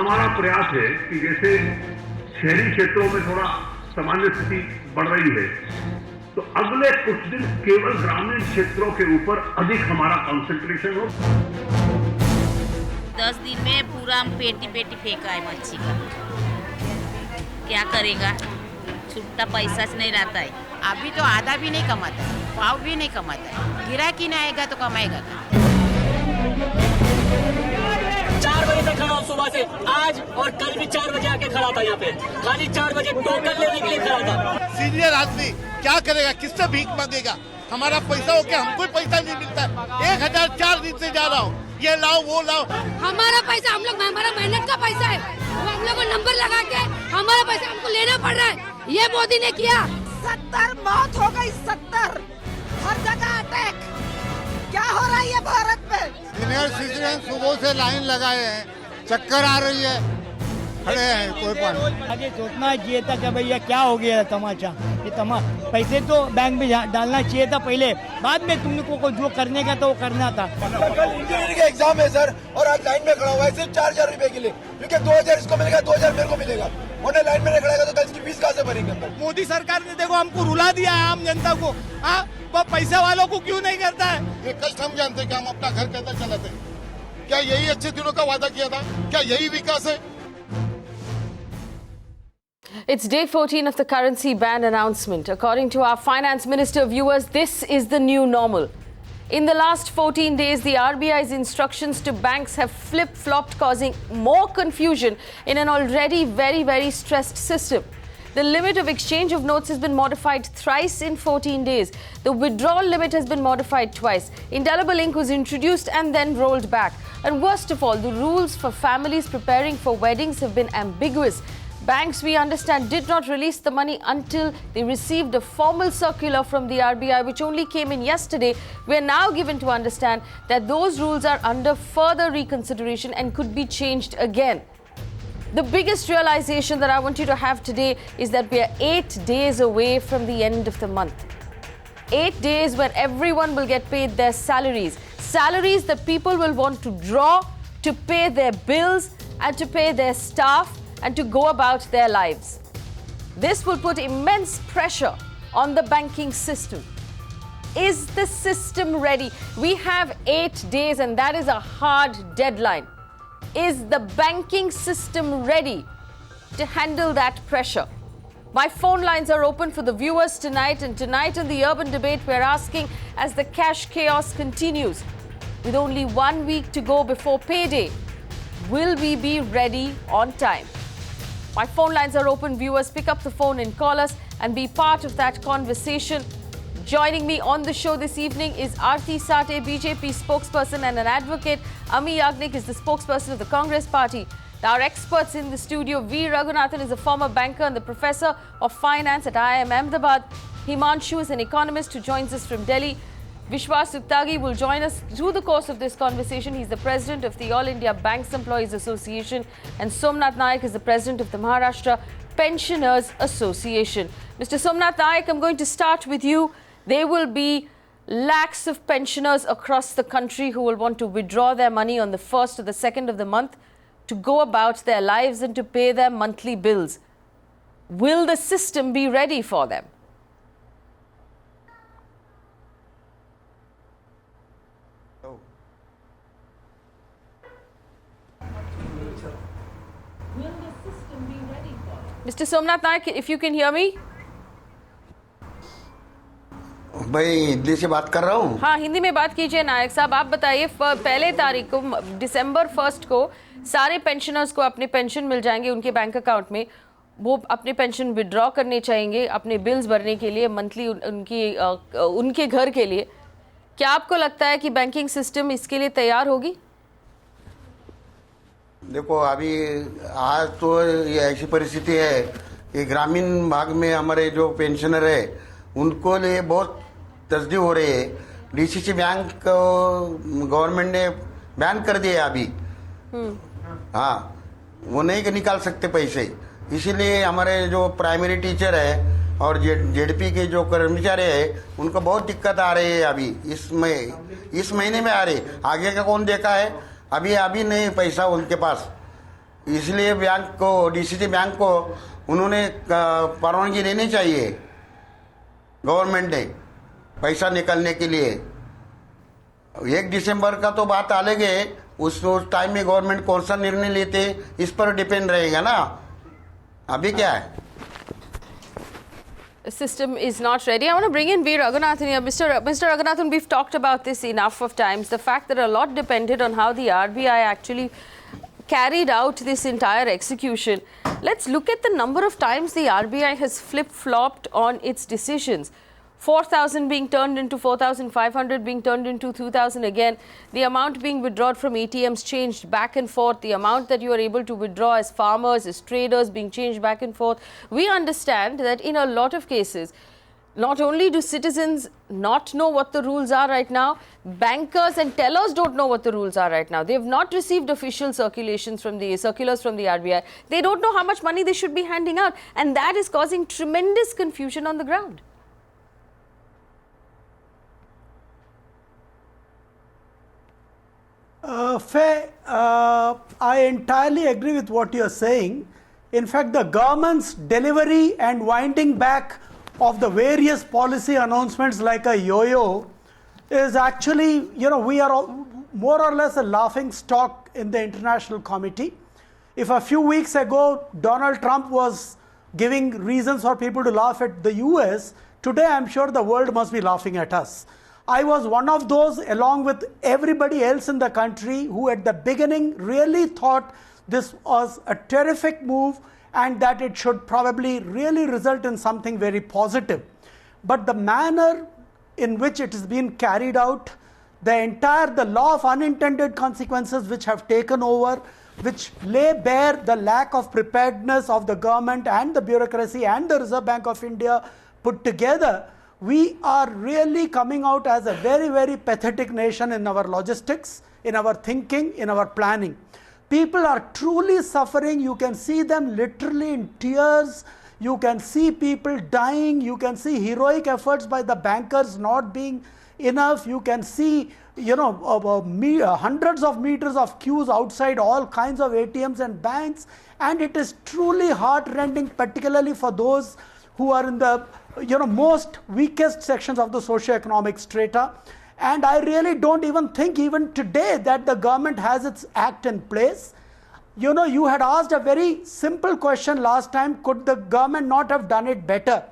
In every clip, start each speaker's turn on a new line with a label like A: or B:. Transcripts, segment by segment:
A: हमारा प्रयास है कि जैसे शहरी क्षेत्रों में थोड़ा सामान्य स्थिति बढ़ रही है, तो अगले कुछ दिन केवल ग्रामीण क्षेत्रों के ऊपर अधिक हमारा कंसंट्रेशन हो।
B: 10 दिन में पूरा पेटी फेंका है मच्छी का, क्या करेगा, छुट्टा पैसा नहीं रहता है।
C: अभी तो आधा भी नहीं कमाता है, पाव भी नहीं कमाता है, गिराकी नहीं आएगा तो कमाएगा क्या?
D: 4 बजे तक खड़ा हूँ सुबह से, आज और कल भी 4 बजे आके खड़ा था यहाँ पे, खाली 4 बजे टोकन लेने के लिए खड़ा था।
E: सीनियर आदमी क्या करेगा, किससे भीख मांगेगा? हमारा पैसा हो क्या, हमको पैसा नहीं मिलता है। 1004 दिन से जा रहा हूँ, ये लाओ वो लाओ।
F: हमारा पैसा हमारा मेहनत का पैसा है, वो हम लोग को नंबर लगा के हमारा पैसा हमको लेना पड़ रहा है। ये मोदी ने किया।
G: 70 मौत हो गई, 70 हर जगह अटैक। क्या हो रहा है ये भारत में?
E: सीनियर सिटीजन सुबह से लाइन लगाए हैं, चक्कर आ रही है, खड़े हैं कोई पानी।
H: आगे सोचना चाहिए था कि भैया क्या हो गया तमाशा, ये पैसे तो बैंक में डालना चाहिए था पहले, बाद में तुमने को जो करने का था वो करना था।
I: कल इंजीनियरिंग का एग्जाम है सर, और आज लाइन में खड़ा हुआ है सिर्फ 4,000 रुपए के लिए, क्योंकि 2,000 इसको मिलेगा, 2,000 मेरे को मिलेगा। उन्हें लाइन में नहीं खड़ेगा तो कल इसकी फीस कहाँ से भरेंगे?
E: मोदी सरकार ने देखो हमको रुला दिया है, आम जनता को। वो पैसे वालों को क्यों नहीं करता है? ये कष्ट हम जानते कि हम अपना घर कैसे चलाते हैं। क्या यही अच्छे दिनों का वादा किया था? क्या यही विकास है?
J: It's day 14 of the currency ban announcement. According to our finance minister, viewers, this is the new normal. In the last 14 days, the RBI's instructions to banks have flip-flopped, causing more confusion in an already very, very stressed system. The limit of exchange of notes has been modified thrice in 14 days. The withdrawal limit has been modified twice. Indelible ink was introduced and then rolled back. And worst of all, the rules for families preparing for weddings have been ambiguous. Banks, we understand, did not release the money until they received a formal circular from the RBI, which only came in yesterday. We are now given to understand that those rules are under further reconsideration and could be changed again. The biggest realization that I want you to have today is that we are 8 days away from the end of the month. 8 days when everyone will get paid their salaries. Salaries that people will want to draw to pay their bills and to pay their staff and to go about their lives. This will put immense pressure on the banking system. Is the system ready? We have 8 days and that is a hard deadline. Is the banking system ready to handle that pressure? My phone lines are open for the viewers tonight, and tonight in the Urban Debate we're asking, as the cash chaos continues, with only 1 week to go before payday, will we be ready on time? My phone lines are open. Viewers, pick up the phone and call us and be part of that conversation. Joining me on the show this evening is Aarti, Sathe, BJP spokesperson and an advocate. Amee Yajnik is the spokesperson of the Congress Party. Our experts in the studio, Raghunathan is a former banker and the professor of finance at IIM Ahmedabad. Himanshu is an economist who joins us from Delhi. Vishwas Utagi will join us through the course of this conversation. He's the president of the All India Banks Employees Association, and Somnath Naik is the president of the Maharashtra Pensioners Association. Mr. Somnath Naik, I'm going to start with you. There will be lakhs of pensioners across the country who will want to withdraw their money on the 1st or the 2nd of the month to go about their lives and to pay their monthly bills. Will the system be ready for them? Mr. Somnath Naik, if you can hear me.
K: भाई हिंदी से बात कर रहा हूँ।
J: हाँ, हिंदी में बात कीजिए नायक साहब। आप बताइए, पहले तारीख को दिसंबर 1 को सारे पेंशनर्स को अपने पेंशन मिल जाएंगे उनके बैंक अकाउंट में। वो अपने पेंशन विड्रॉ करने चाहेंगे अपने बिल्स भरने के लिए, मंथली उनके घर के लिए। क्या आपको लगता है कि बैंकिंग सिस्टम इसके लिए तैयार होगी?
K: देखो, अभी आज तो ये ऐसी परिस्थिति है कि ग्रामीण भाग में हमारे जो पेंशनर है उनको लिए बहुत तसदी हो रही है। डीसीसी बैंक गवर्नमेंट ने बैन कर दिया अभी। हाँ, वो नहीं निकाल सकते पैसे, इसीलिए हमारे जो प्राइमरी टीचर है और जेडपी के जो कर्मचारी है उनको बहुत दिक्कत आ रही है। अभी इस महीने में आ रही, आगे का कौन देखा है? अभी नहीं पैसा उनके पास। इसलिए बैंक को, डीसीसी बैंक को उन्होंने परवानगी देनी चाहिए गवर्नमेंट ने पैसा निकलने के लिए। 1 दिसंबर का तो बात अलग है, उस टाइम में गवर्नमेंट कौन सा निर्णय लेते इस पर डिपेंड रहेगा ना। अभी क्या है,
J: The system is not ready. I want to bring in V. Raghunathan here. Mr. Raghunathan, we've talked about this enough of times. The fact that a lot depended on how the RBI actually carried out this entire execution. Let's look at the number of times the RBI has flip-flopped on its decisions. 4,000 being turned into 4,500, being turned into 2,000 again. The amount being withdrawn from ATMs changed back and forth. The amount that you are able to withdraw as farmers, as traders, being changed back and forth. We understand that in a lot of cases, not only do citizens not know what the rules are right now, bankers and tellers don't know what the rules are right now. They have not received official circulars from the RBI. They don't know how much money they should be handing out, and that is causing tremendous confusion on the ground.
L: I entirely agree with what you are saying. In fact, the government's delivery and winding back of the various policy announcements like a yo-yo is actually, we are more or less a laughing stock in the international committee. If a few weeks ago Donald Trump was giving reasons for people to laugh at the US, today I'm sure the world must be laughing at us. I was one of those, along with everybody else in the country, who at the beginning really thought this was a terrific move and that it should probably really result in something very positive. But the manner in which it has been carried out, the law of unintended consequences which have taken over, which lay bare the lack of preparedness of the government and the bureaucracy and the Reserve Bank of India put together, we are really coming out as a very, very pathetic nation in our logistics, in our thinking, in our planning. People are truly suffering. You can see them literally in tears. You can see people dying. You can see heroic efforts by the bankers not being enough. You can see, hundreds of meters of queues outside all kinds of ATMs and banks. And it is truly heart-rending, particularly for those who are in the most weakest sections of the socio-economic strata. And I really don't even think even today that the government has its act in place. You had asked a very simple question last time, could the government not have done it better?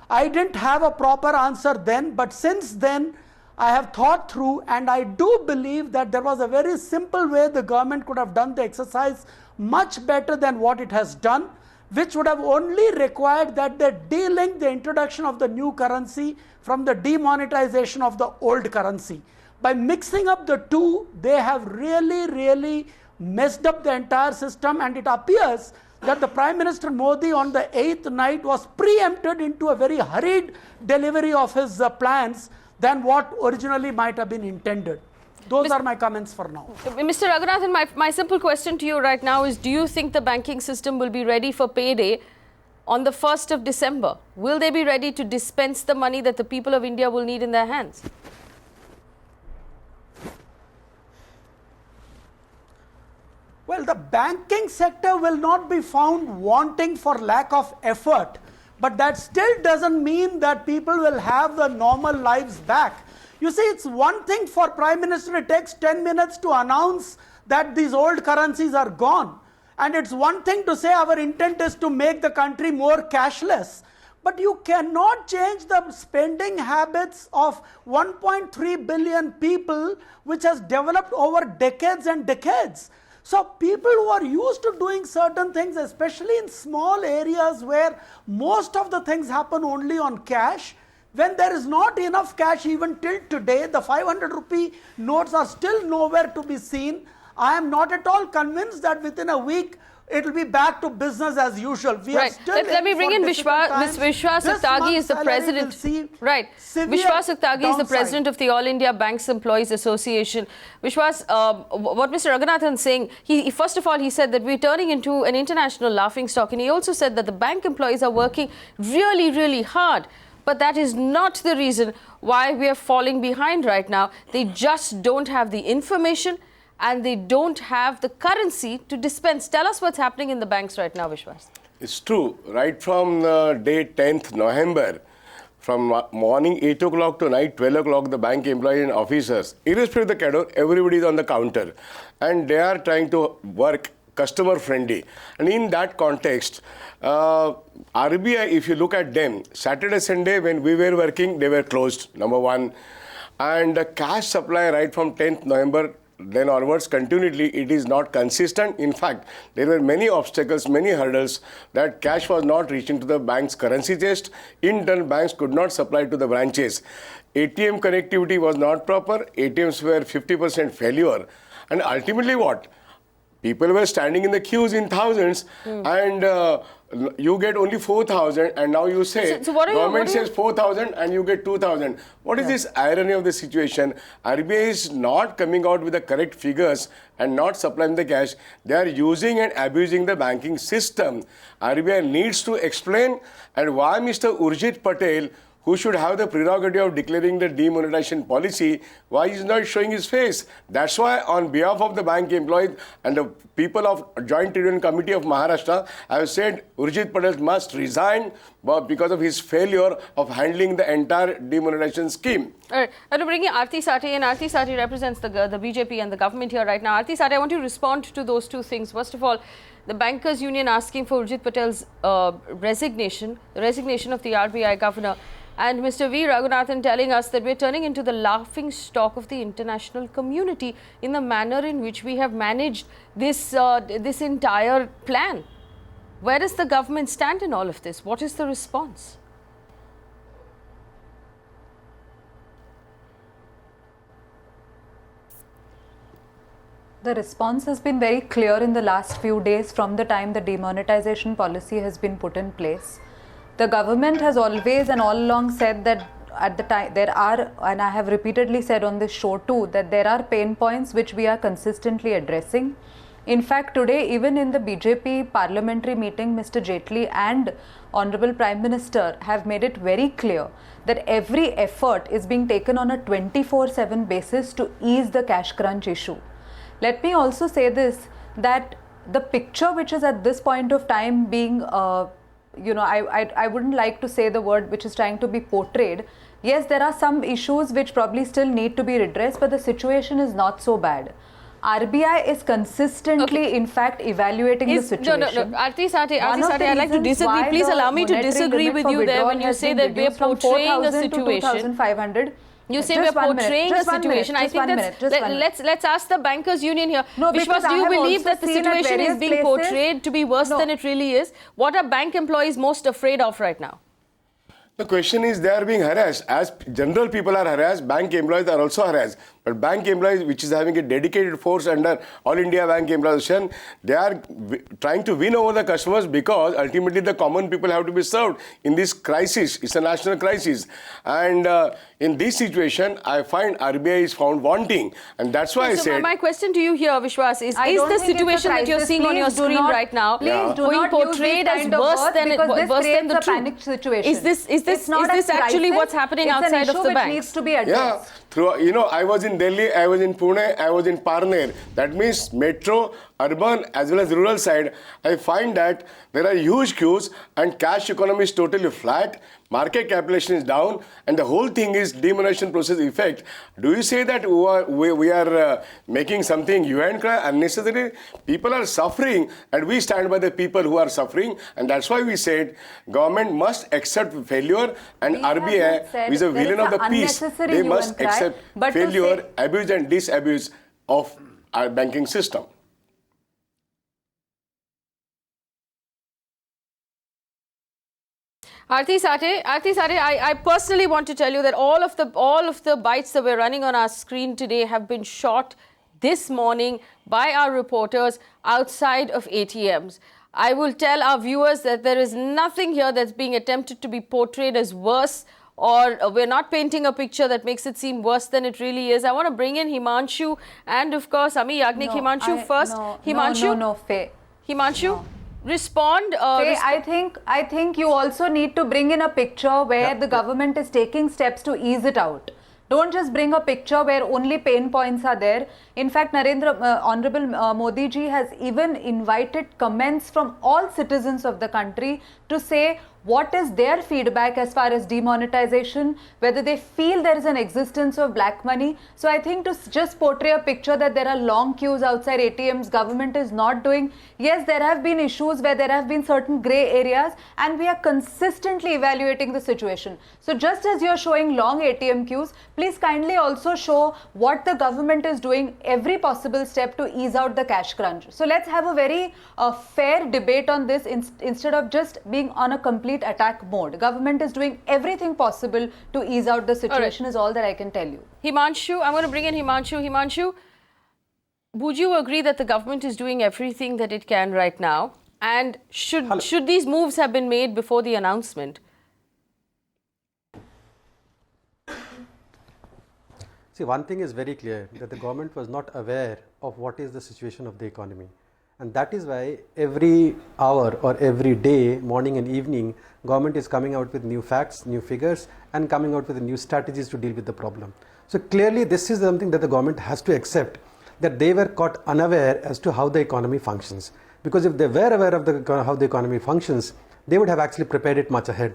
L: I didn't have a proper answer then, but since then I have thought through, and I do believe that there was a very simple way the government could have done the exercise much better than what it has done, which would have only required that they de-link the introduction of the new currency from the demonetization of the old currency. By mixing up the two, they have really, really messed up the entire system, and it appears that the Prime Minister Modi on the 8th night was preempted into a very hurried delivery of his plans than what originally might have been intended. Those are my comments for now.
J: Mr. Raghunathan, my simple question to you right now is, do you think the banking system will be ready for payday on the 1st of December? Will they be ready to dispense the money that the people of India will need in their hands?
L: Well, the banking sector will not be found wanting for lack of effort, but that still doesn't mean that people will have the normal lives back. You see, it's one thing for Prime Minister, it takes 10 minutes to announce that these old currencies are gone. And it's one thing to say our intent is to make the country more cashless. But you cannot change the spending habits of 1.3 billion people, which has developed over decades and decades. So people who are used to doing certain things, especially in small areas where most of the things happen only on cash, when there is not enough cash even till today, the 500 rupee notes are still nowhere to be seen. I am not at all convinced that within a week it will be back to business as usual.
J: Let me bring in Vishwas Utagi is the president. Vishwas Utagi is the president of the All India Banks Employees Association. Vishwas, what Mr. Raghunathan is saying, first of all, he said that we're turning into an international laughing stock, and he also said that the bank employees are working really, really hard. But that is not the reason why we are falling behind right now. They just don't have the information and they don't have the currency to dispense. Tell us what's happening in the banks right now, Vishwas.
M: It's true. Right from day 10th November, from morning 8 o'clock to night 12 o'clock, the bank employees and officers, irrespective of the cadre, everybody is on the counter. And they are trying to work customer friendly. And in that context, RBI, if you look at them, Saturday, Sunday, when we were working, they were closed, number one. And the cash supply right from 10th November then onwards, continually, it is not consistent. In fact, there were many obstacles, many hurdles that cash was not reaching to the bank's currency chest. In turn, banks could not supply to the branches. ATM connectivity was not proper. ATMs were 50% failure. And ultimately what? People were standing in the queues in thousands and you get only 4,000 and now you say, government says 4,000 and you get 2,000. What is this irony of the situation? RBI is not coming out with the correct figures and not supplying the cash. They are using and abusing the banking system. RBI needs to explain, and why Mr. Urjit Patel, who should have the prerogative of declaring the demonetization policy, why is not showing his face? That's why on behalf of the bank employees and the people of Joint Union Committee of Maharashtra, I have said Urjit Patel must resign because of his failure of handling the entire demonetization scheme.
J: All right, I want to bring in Aarti Sathe, and Aarti Sathe represents the BJP and the government here right now. Aarti Sathe, I want you to respond to those two things. First of all, the Bankers Union asking for Urjit Patel's resignation, the resignation of the RBI governor, and Mr. V. Raghunathan telling us that we're turning into the laughing stock of the international community in the manner in which we have managed this, this entire plan. Where does the government stand in all of this? What is the response?
N: The response has been very clear in the last few days from the time the demonetization policy has been put in place. The government has always and all along said that at the time there are, and I have repeatedly said on this show too, that there are pain points which we are consistently addressing. In fact, today even in the BJP parliamentary meeting, Mr. Jaitley and Honorable Prime Minister have made it very clear that every effort is being taken on a 24/7 basis to ease the cash crunch issue. Let me also say this, that the picture which is at this point of time being I wouldn't like to say the word which is trying to be portrayed. Yes, there are some issues which probably still need to be redressed, but the situation is not so bad. RBI is consistently, in fact, evaluating the situation.
J: No. Aarti Sathe, I'd like to disagree. Please allow me to disagree with you there when you say that we are portraying a situation. You say we are portraying a situation. I think that's let's ask the Bankers Union here.
N: No,
J: Vishwas, do you believe that the situation is being portrayed to be worse than it really is? What are bank employees most afraid of right now?
M: The question is, they are being harassed. As general people are harassed, bank employees are also harassed. But bank employees, which is having a dedicated force under All India Bank Employees Association, they are trying to win over the customers because ultimately the common people have to be served in this crisis. It's a national crisis. And in this situation, I find RBI is found wanting. And that's why I said...
J: my question to you here, Vishwas, is the situation that you're seeing on your screen right now being portrayed as worse than the
N: panic situation?
J: Is this actually what's happening outside of the bank?
N: Needs to be addressed.
M: I was in Delhi, I was in Pune, I was in Parner. That means metro, urban as well as rural side. I find that there are huge queues and cash economy is totally flat. Market capitalization is down and the whole thing is demonetization process effect. Do you say that we are making something hue and cry unnecessary? People are suffering and we stand by the people who are suffering, and that's why we said government must accept failure, and RBI is a villain of the peace. They must accept failure, abuse and disabuse of our banking system.
J: Aarti Sathe, I personally want to tell you that all of the bites that we're running on our screen today have been shot this morning by our reporters outside of ATMs. I will tell our viewers that there is nothing here that's being attempted to be portrayed as worse, or we're not painting a picture that makes it seem worse than it really is. I want to bring in Himanshu and of course Amee Yajnik. Himanshu first. Himanshu. Respond.
N: I think you also need to bring in a picture where the government is taking steps to ease it out. Don't just bring a picture where only pain points are there. In fact, Honorable Modi ji has even invited comments from all citizens of the country to say what is their feedback as far as demonetization, whether they feel there is an existence of black money. So I think to just portray a picture that there are long queues outside ATMs, government is not doing. Yes, there have been issues where there have been certain grey areas, and we are consistently evaluating the situation. So just as you're showing long ATM queues, please kindly also show what the government is doing, every possible step to ease out the cash crunch. So let's have a very fair debate on this instead of just being on a complete attack mode. Government is doing everything possible to ease out the situation, is all that I can tell you.
J: Himanshu, I'm going to bring in Himanshu. Himanshu, would you agree that the government is doing everything that it can right now? And should these moves have been made before the announcement?
O: See, one thing is very clear, that the government was not aware of what is the situation of the economy. And that is why every hour or every day, morning and evening, government is coming out with new facts, new figures, and coming out with new strategies to deal with the problem. So clearly this is something that the government has to accept, that they were caught unaware as to how the economy functions. Because if they were aware of how the economy functions, they would have actually prepared it much ahead.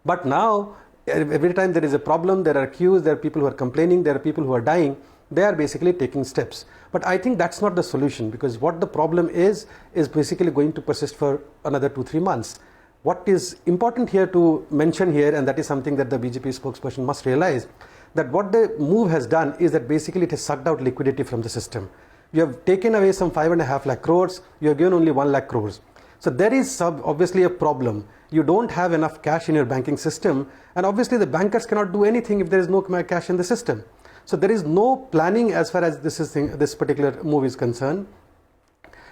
O: But now, every time there is a problem, there are queues, there are people who are complaining, there are people who are dying, they are basically taking steps. But I think that's not the solution, because what the problem is basically going to persist for another 2-3 months. What is important here to mention here, and that is something that the BJP spokesperson must realize, that what the move has done is that basically it has sucked out liquidity from the system. You have taken away some 5.5 lakh crores, you have given only 1 lakh crores. So there is obviously a problem. You don't have enough cash in your banking system, and obviously the bankers cannot do anything if there is no cash in the system. So there is no planning as far as this particular move is concerned.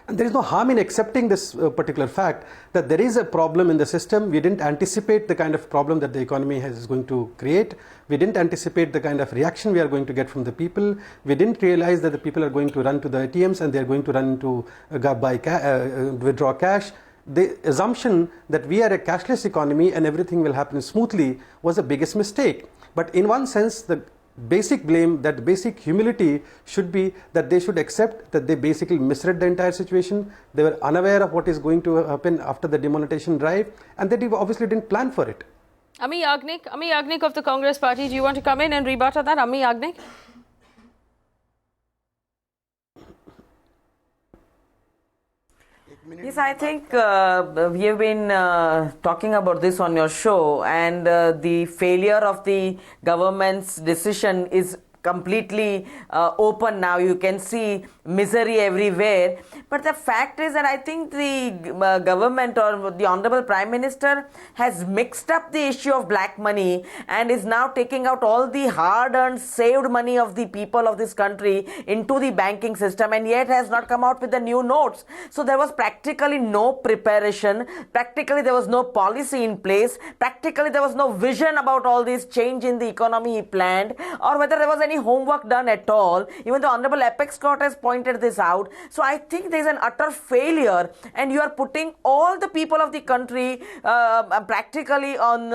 O: And there is no harm in accepting this particular fact that there is a problem in the system. We didn't anticipate the kind of problem that the economy is going to create. We didn't anticipate the kind of reaction we are going to get from the people. We didn't realize that the people are going to run to the ATMs and they are going to run to withdraw cash. The assumption that we are a cashless economy and everything will happen smoothly was the biggest mistake. But in one sense, the basic blame, that basic humility should be that they should accept that they basically misread the entire situation. They were unaware of what is going to happen after the demonetization drive, and they obviously didn't plan for it.
J: Amee Yajnik of the Congress Party, do you want to come in and rebut that? Amee Yajnik?
P: Yes, I think we have been talking about this on your show, and the failure of the government's decision is completely open now. You can see misery everywhere. But the fact is that I think the government or the Honorable Prime Minister has mixed up the issue of black money and is now taking out all the hard-earned, saved money of the people of this country into the banking system, and yet has not come out with the new notes. So there was practically no preparation. Practically there was no policy in place. Practically there was no vision about all this change in the economy he planned, or whether there was any homework done at all. Even the Honorable Apex Court has pointed this out. So I think there is an utter failure, and you are putting all the people of the country practically on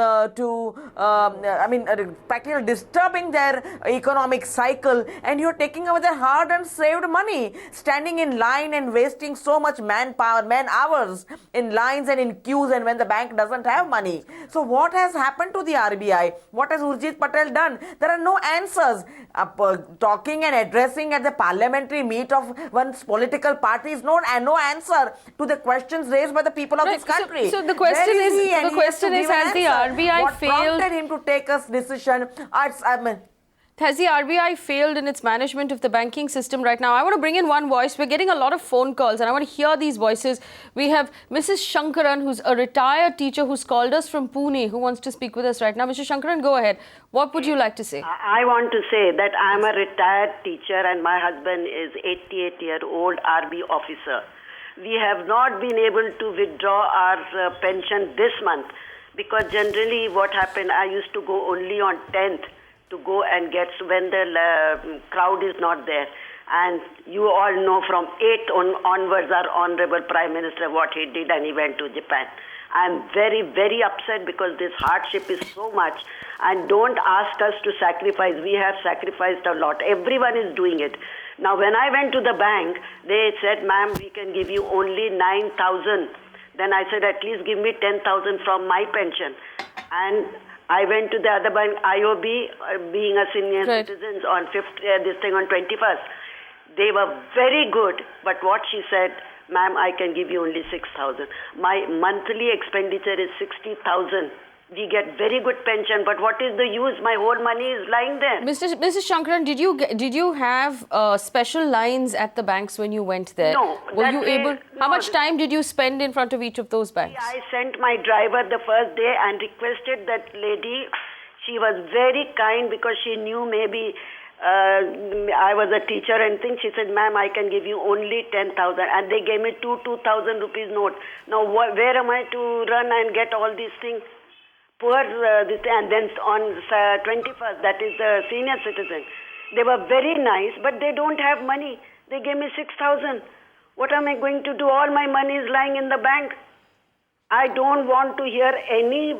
P: practically disturbing their economic cycle, and you are taking away their hard and saved money, standing in line and wasting so much manpower, man hours in lines and in queues, and when the bank doesn't have money. So what has happened to the RBI? What has Urjit Patel done? There are no answers. Talking and addressing at the parliamentary meet of one's political party is no answer to the questions raised by the people of this country.
J: So the question is, has the RBI failed?
P: What prompted him to take a decision?
J: Has the RBI failed in its management of the banking system right now? I want to bring in one voice. We're getting a lot of phone calls, and I want to hear these voices. We have Mrs. Shankaran, who's a retired teacher who's called us from Pune, who wants to speak with us right now. Mr. Shankaran, go ahead. What would you like to say?
Q: I want to say that I'm a retired teacher and my husband is 88-year-old RB officer. We have not been able to withdraw our pension this month because generally what happened, I used to go only on 10th to go and get when the crowd is not there. And you all know from 8 onwards our Honorable Prime Minister what he did, and he went to Japan. I'm very, very upset because this hardship is so much, and don't ask us to sacrifice. We have sacrificed a lot. Everyone is doing it. Now when I went to the bank, they said, ma'am, we can give you only 9,000. Then I said, at least give me 10,000 from my pension. And I went to the other bank, IOB, being a senior citizen, on 21st. They were very good, but what she said, ma'am, I can give you only 6,000. My monthly expenditure is 60,000. We get very good pension, but what is the use? My whole money is lying there.
J: Mrs. Shankaran, did you have special lines at the banks when you went there?
Q: No.
J: Were you able? How much time did you spend in front of each of those banks?
Q: I sent my driver the first day and requested that lady. She was very kind because she knew maybe I was a teacher and things. She said, ma'am, I can give you only 10,000. And they gave me 2,000 rupees note. Now, where am I to run and get all these things? Poor, and then on 21st, that is the senior citizen. They were very nice, but they don't have money. They gave me 6,000. What am I going to do? All my money is lying in the bank. I don't want to hear any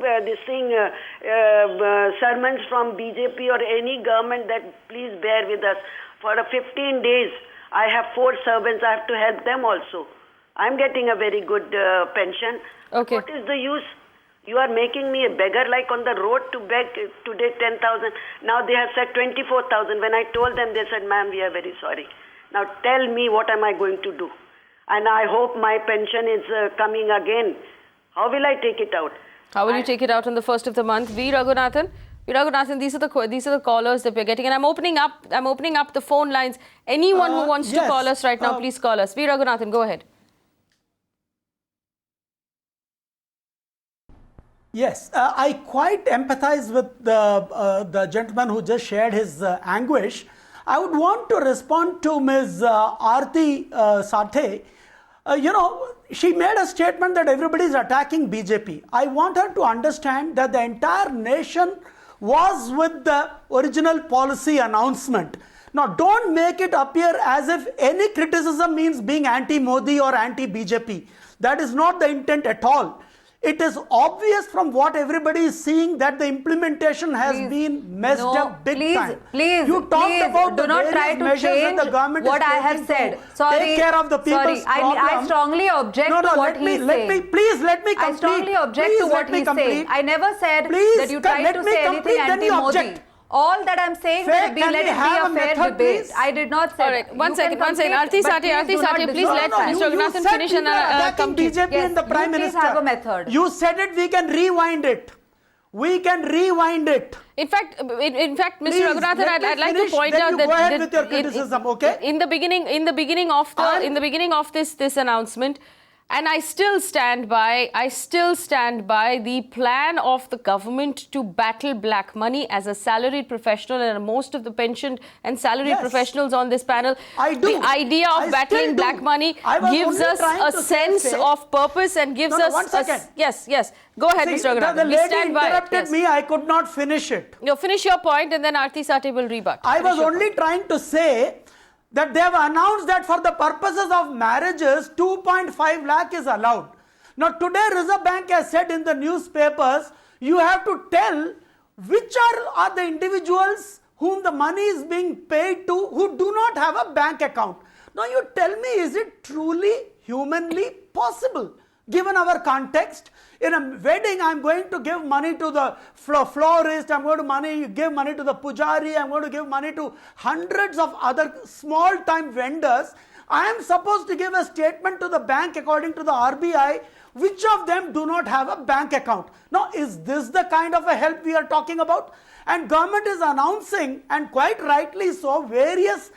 Q: sermons from BJP or any government that please bear with us. For 15 days, I have 4 servants. I have to help them also. I'm getting a very good pension.
J: Okay.
Q: What is the use? You are making me a beggar, like on the road to beg today 10,000. Now they have said 24,000. When I told them, they said, ma'am, we are very sorry. Now tell me, what am I going to do? And I hope my pension is coming again. How will I take it out?
J: How will you take it out on the 1st of the month? V. Raghunathan, these are the callers that we're getting, and I'm opening up the phone lines. Anyone who wants to call us right now, please call us. V. Raghunathan, go ahead.
L: Yes, I quite empathize with the gentleman who just shared his anguish. I would want to respond to Ms. Aarti Sathe. She made a statement that everybody is attacking BJP. I want her to understand that the entire nation was with the original policy announcement. Now, don't make it appear as if any criticism means being anti-Modi or anti-BJP. That is not the intent at all. It is obvious from what everybody is seeing that the implementation has been messed up big time. You talked about
N: do not try to change
L: the government
N: what I have said. Sorry,
L: take care of the people's problem.
N: I strongly object to what he is saying.
L: Please let me complete.
N: I strongly object to what he is saying. I never said that you tried to say anything anti-Modi. All that I'm saying will be, let it be a fair debate. I did not say.
J: All right, one second. Aarti Sathe, please let Mr. Raghunathan finish and come to you.
L: BJP and the Prime Minister.
N: Have a method.
L: You said it, we can rewind it. We can rewind it.
J: In fact, Mr. Raghunathan, I'd like to point out
L: that go ahead with your criticism, okay?
J: In the beginning of this announcement, and I still stand by the plan of the government to battle black money. As a salaried professional, and most of the pensioned and salaried professionals on this panel, the idea of battling black money gives us a sense of purpose and gives us yes. Go ahead, Mr. Raghunathan.
L: The lady interrupted me. I could not finish it.
J: You finish your point, and then Aarti Sathe will rebut.
L: I was only trying to say that they have announced that for the purposes of marriages, 2.5 lakh is allowed. Now today Reserve Bank has said in the newspapers, you have to tell which are the individuals whom the money is being paid to who do not have a bank account. Now you tell me, is it truly humanly possible? Given our context, in a wedding, I'm going to give money to the florist, I'm going to give money to the pujari, I'm going to give money to hundreds of other small-time vendors. I am supposed to give a statement to the bank according to the RBI, which of them do not have a bank account. Now, is this the kind of a help we are talking about? And government is announcing, and quite rightly so, various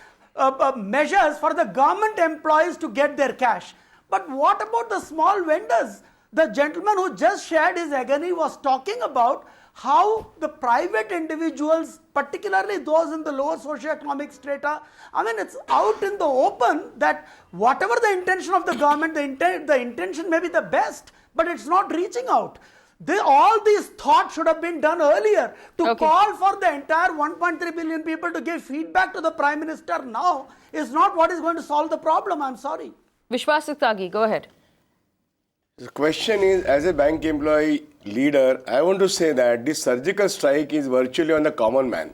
L: measures for the government employees to get their cash. But what about the small vendors? The gentleman who just shared his agony was talking about how the private individuals, particularly those in the lower socioeconomic strata, I mean, it's out in the open that whatever the intention of the government, the intention may be the best, but it's not reaching out. All these thoughts should have been done earlier. To call for the entire 1.3 billion people to give feedback to the Prime Minister now is not what is going to solve the problem. I'm sorry.
J: Vishwas Utagi, go ahead.
M: The question is, as a bank employee leader, I want to say that this surgical strike is virtually on the common man.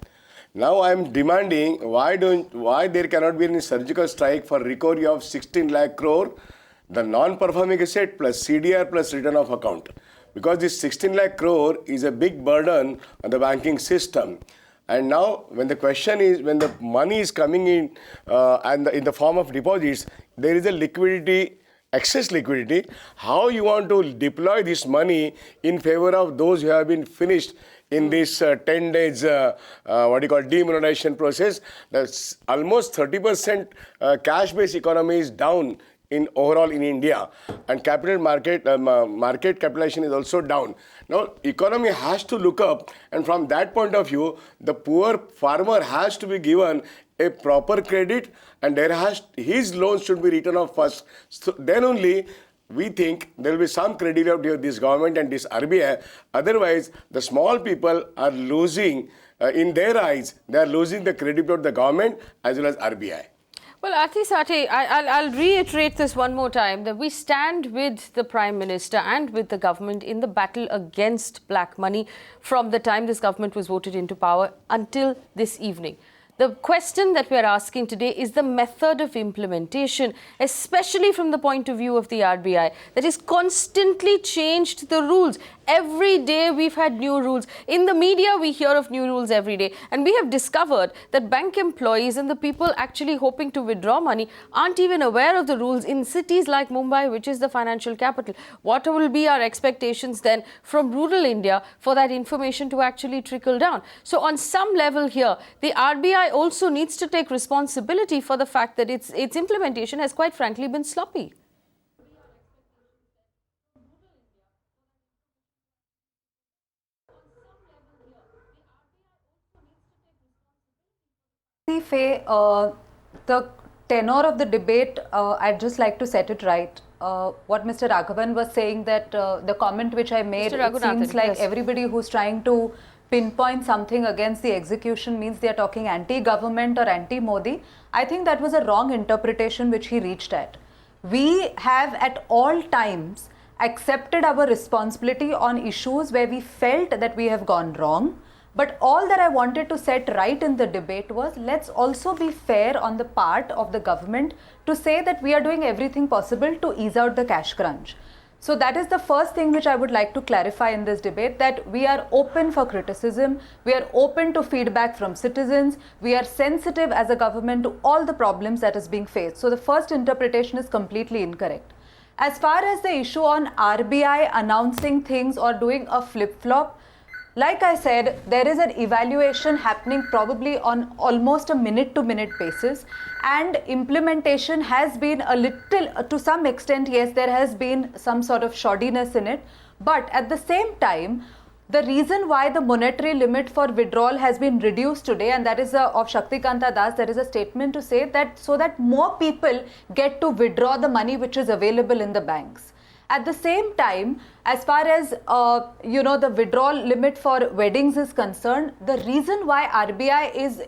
M: Now I am demanding why there cannot be any surgical strike for recovery of 16 lakh crore, the non-performing asset plus CDR plus return of account. Because this 16 lakh crore is a big burden on the banking system. And now when the question is, when the money is coming in and in the form of deposits, there is a liquidity, excess liquidity. How you want to deploy this money in favor of those who have been finished in this 10 days, demonetization process? That's almost 30% cash-based economy is down in overall in India, and capital market capitalization is also down. Now, economy has to look up, and from that point of view, the poor farmer has to be given a proper credit, and his loans should be written off first. So then only we think there will be some credibility of this government and this RBI. Otherwise, the small people are losing, in their eyes, they are losing the credibility of the government as well as RBI.
J: Well, Aarti, Sathe, I'll reiterate this one more time, that we stand with the Prime Minister and with the government in the battle against black money from the time this government was voted into power until this evening. The question that we are asking today is the method of implementation, especially from the point of view of the RBI, that has constantly changed the rules. Every day we've had new rules. In the media, we hear of new rules every day. And we have discovered that bank employees and the people actually hoping to withdraw money aren't even aware of the rules in cities like Mumbai, which is the financial capital. What will be our expectations then from rural India for that information to actually trickle down? So on some level here, the RBI also needs to take responsibility for the fact that its implementation has quite frankly been sloppy.
N: See, Faye, the tenor of the debate, I'd just like to set it right. What Mr. Raghavan was saying, that the comment which I made, it seems like everybody who's trying to pinpoint something against the execution means they are talking anti-government or anti-Modi. I think that was a wrong interpretation which he reached at. We have at all times accepted our responsibility on issues where we felt that we have gone wrong. But all that I wanted to set right in the debate was, let's also be fair on the part of the government to say that we are doing everything possible to ease out the cash crunch. So that is the first thing which I would like to clarify in this debate, that we are open for criticism, we are open to feedback from citizens, we are sensitive as a government to all the problems that is being faced. So the first interpretation is completely incorrect. As far as the issue on RBI announcing things or doing a flip-flop, like I said, there is an evaluation happening probably on almost a minute-to-minute basis, and implementation has been a little, to some extent, yes, there has been some sort of shoddiness in it. But at the same time, the reason why the monetary limit for withdrawal has been reduced today, and that is of Shaktikanta Das, there is a statement to say that so that more people get to withdraw the money which is available in the banks. At the same time, as far as the withdrawal limit for weddings is concerned, the reason why RBI is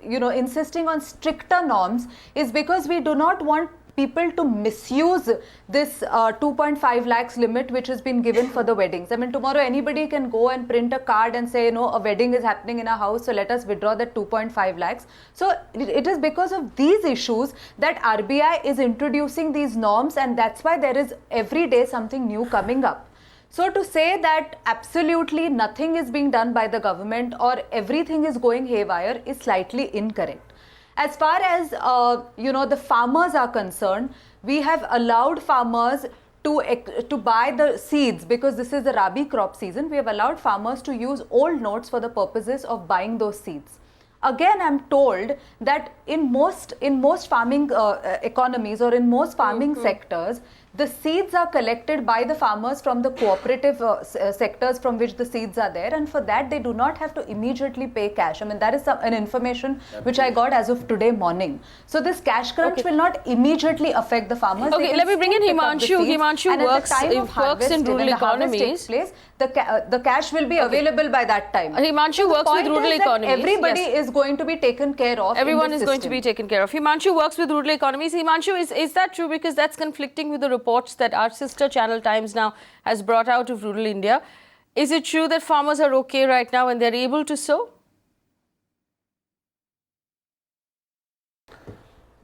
N: insisting on stricter norms is because we do not want people to misuse this 2.5 lakhs limit which has been given for the weddings. I mean, tomorrow anybody can go and print a card and say, a wedding is happening in a house, so let us withdraw that 2.5 lakhs. So it is because of these issues that RBI is introducing these norms, and that's why there is every day something new coming up. So to say that absolutely nothing is being done by the government or everything is going haywire is slightly incorrect. As far as the farmers are concerned, we have allowed farmers to buy the seeds because this is the Rabi crop season. We have allowed farmers to use old notes for the purposes of buying those seeds. Again, I'm told that in most farming economies or in most farming sectors, the seeds are collected by the farmers from the cooperative sectors from which the seeds are there, and for that they do not have to immediately pay cash. I mean, that is an information which I got as of today morning. So this cash crunch will not immediately affect the farmers.
J: Okay, let me bring in Himanshu. Himanshu works in rural economies.
N: The the cash will be available by that time.
J: Himanshu works with rural economies.
N: Everybody is going to be taken care of.
J: Everyone is going to be taken care of. Himanshu works with rural economies. Himanshu, is that true? Because that's conflicting with the reports that our sister channel Times now has brought out of rural India. Is it true that farmers are okay right now and they're able to sow?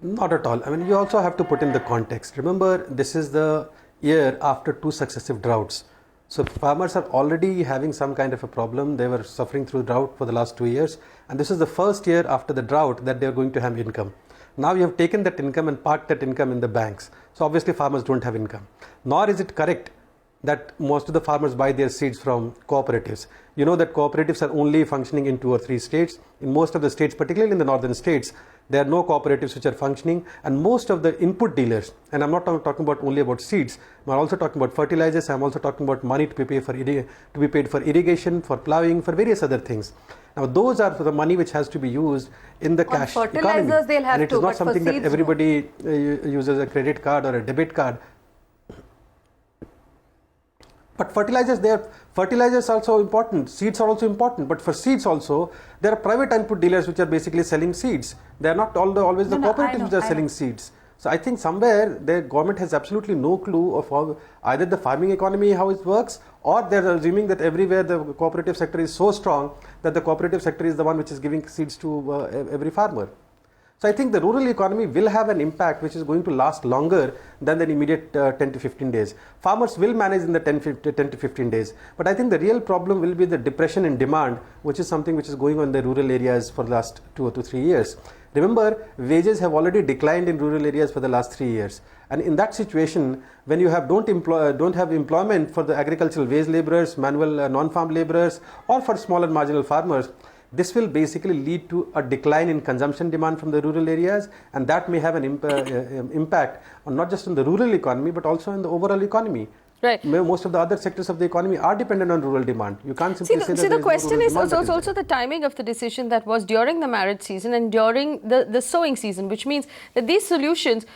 O: Not at all. I mean, you also have to put in the context. Remember, this is the year after 2 successive droughts. So farmers are already having some kind of a problem. They were suffering through drought for the last 2 years. And this is the first year after the drought that they are going to have income. Now you have taken that income and parked that income in the banks. So obviously farmers don't have income. Nor is it correct that most of the farmers buy their seeds from cooperatives. You know that cooperatives are only functioning in 2 or 3 states. In most of the states, particularly in the northern states, there are no cooperatives which are functioning, and most of the input dealers, and I'm not talking about only about seeds, I'm also talking about fertilizers, I'm also talking about money to be paid for irrigation, for ploughing, for various other things. Now those are for the money which has to be used in the cash economy.
N: They'll have
O: and it is not something that everybody uses a credit card or a debit card. But fertilizers also important, seeds are also important, but for seeds also, there are private input dealers which are basically selling seeds. They are not always the cooperatives which are selling seeds. So I think somewhere the government has absolutely no clue of how either the farming economy, how it works, or they are assuming that everywhere the cooperative sector is so strong that the cooperative sector is the one which is giving seeds to every farmer. So I think the rural economy will have an impact which is going to last longer than the immediate 10 to 15 days. Farmers will manage in the 10 to 15 days. But I think the real problem will be the depression in demand, which is something which is going on in the rural areas for the last 2 to 3 years. Remember, wages have already declined in rural areas for the last 3 years. And in that situation, when you don't have employment for the agricultural wage laborers, manual non-farm laborers, or for small and marginal farmers, this will basically lead to a decline in consumption demand from the rural areas, and that may have an impact on not just on the rural economy but also in the overall economy.
J: Right.
O: Most of the other sectors of the economy are dependent on rural demand. You can't simply say that.
J: See, the question is also the timing of the decision that was during the marriage season and during the sowing season, which means that these solutions